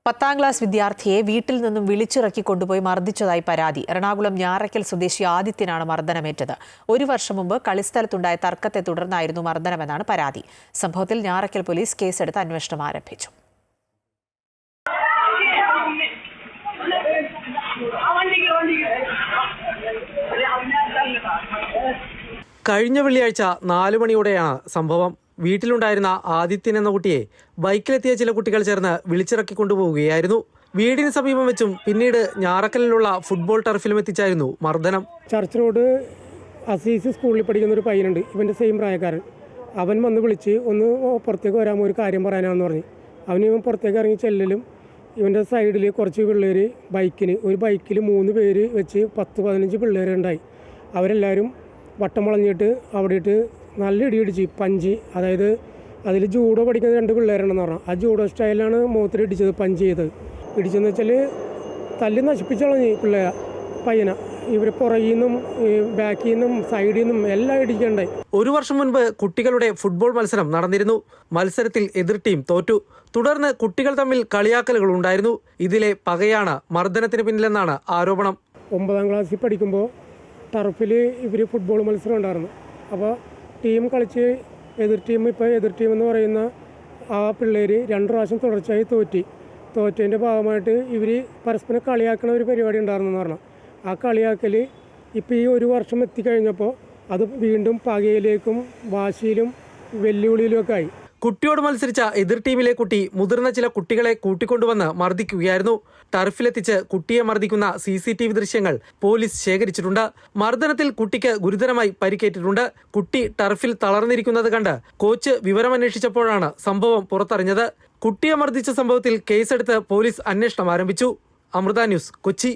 10ാം class വിദ്യാർത്ഥിയെ വീട്ടിൽ നിന്നും വിളിച്ചിറക്കി കൊണ്ടുപോയി മർദ്ദിച്ചതായി പരാതി. എറണാകുളം ഞാറയ്ക്കൽ സ്വദേശി ആദിത്യനാണ് മർദ്ദനമേറ്റത്. 1 വർഷം മുമ്പ് കളിസ്ഥലത്തുണ്ടായ തർക്കത്തെ തുടർന്നായിരുന്നു മർദ്ദനമെന്നാണ് പരാതി. സംഭവത്തിൽ ഞാറയ്ക്കൽ പോലീസ് കേസെടുത്ത് അന്വേഷണം ആരംഭിച്ചു. കഴിഞ്ഞ വെള്ളിയാഴ്ച 4 മണിയോടെയാണ് സംഭവം. വീട്ടിലുണ്ടായിരുന്ന ആദിത്യൻ എന്ന കുട്ടിയെ ബൈക്കിലെത്തിയ ചില കുട്ടികൾ ചേർന്ന് വിളിച്ചിറക്കി കൊണ്ടുപോവുകയായിരുന്നു. വീടിന് സമീപം വെച്ചും പിന്നീട് ഞാറക്കലിലുള്ള ഫുട്ബോൾ ടർഫിലും എത്തിച്ചായിരുന്നു മർദ്ദനം. ചർച്ച് റോഡ് അസീസ് സ്കൂളിൽ പഠിക്കുന്ന ഒരു പയ്യനുണ്ട്, ഇവൻ്റെ സെയിം പ്രായക്കാരൻ. അവൻ വന്ന് വിളിച്ച് ഒന്ന് പുറത്തേക്ക് വരാമോ, ഒരു കാര്യം പറയാനാണെന്ന് പറഞ്ഞു. ഇവൻ പുറത്തേക്ക് ഇറങ്ങി ചെല്ലലും ഇവൻ്റെ സൈഡിൽ കുറച്ച് പിള്ളേർ ഒരു ബൈക്കിൽ 3 പേര് വെച്ച് 10-15 പിള്ളേരുണ്ടായി. അവരെല്ലാവരും വട്ടം വളഞ്ഞിട്ട് അവിടെ ഇട്ട് നല്ല ഇടിച്ച് പഞ്ച്, അതായത് അതിൽ ജൂഡോ പഠിക്കുന്ന 2 പിള്ളേരുണ്ടെന്ന് പറഞ്ഞാൽ ആ ജൂഡോ സ്റ്റൈലാണ് മുഖത്തിൽ ഇടിച്ചത്, പഞ്ച് ചെയ്തത്. ഇടിച്ചെന്ന് വെച്ചാൽ തല്ലി നശിപ്പിച്ച് കളഞ്ഞ് പിള്ളേരെ പയ്യനെ. ഇവർ പുറകിൽ നിന്നും ബാക്കിൽ നിന്നും സൈഡിൽ നിന്നും എല്ലാം ഇടിക്കണ്ടായി. 1 വർഷം മുൻപ് കുട്ടികളുടെ ഫുട്ബോൾ മത്സരം നടന്നിരുന്നു. മത്സരത്തിൽ എതിർ ടീം തോറ്റു. തുടർന്ന് കുട്ടികൾ തമ്മിൽ കളിയാക്കലുകൾ ഉണ്ടായിരുന്നു. ഇതിലെ പകയാണ് മർദ്ദനത്തിന് പിന്നിലെന്നാണ് ആരോപണം. 9ാം ക്ലാസ്സിൽ പഠിക്കുമ്പോൾ ടർഫിൽ ഇവർ ഫുട്ബോൾ മത്സരം ഉണ്ടായിരുന്നു. അപ്പോൾ ടീം കളിച്ച് എതിർ ടീം എന്ന് പറയുന്ന ആ പിള്ളേർ 2 പ്രാവശ്യം തുടർച്ചയായി തോറ്റതിൻ്റെ ഭാഗമായിട്ട് ഇവർ പരസ്പരം കളിയാക്കുന്ന ഒരു പരിപാടി ഉണ്ടായിരുന്നെന്ന് പറഞ്ഞാൽ ആ കളിയാക്കൽ ഇപ്പോൾ ഈ 1 വർഷം എത്തിക്കഴിഞ്ഞപ്പോൾ അത് വീണ്ടും പകയിലേക്കും വാശിയിലും വെല്ലുവിളിയിലും ഒക്കെ ആയി. കുട്ടിയോട് മത്സരിച്ച എതിർ ടീമിലെ കുട്ടി മുതിർന്ന ചില കുട്ടികളെ കൂട്ടിക്കൊണ്ടുവന്ന് മർദ്ദിക്കുകയായിരുന്നു. ടർഫിലെത്തിച്ച് കുട്ടിയെ മർദ്ദിക്കുന്ന CCTV ദൃശ്യങ്ങൾ പോലീസ് ശേഖരിച്ചിട്ടുണ്ട്. മർദ്ദനത്തിൽ കുട്ടിക്ക് ഗുരുതരമായി പരിക്കേറ്റിട്ടുണ്ട്. കുട്ടി ടർഫിൽ തളർന്നിരിക്കുന്നത് കണ്ട് കോച്ച് വിവരമന്വേഷിച്ചപ്പോഴാണ് സംഭവം പുറത്തറിഞ്ഞത്. കുട്ടിയെ മർദ്ദിച്ച സംഭവത്തിൽ കേസെടുത്ത് പോലീസ് അന്വേഷണം ആരംഭിച്ചു. അമൃത ന്യൂസ്, കൊച്ചി.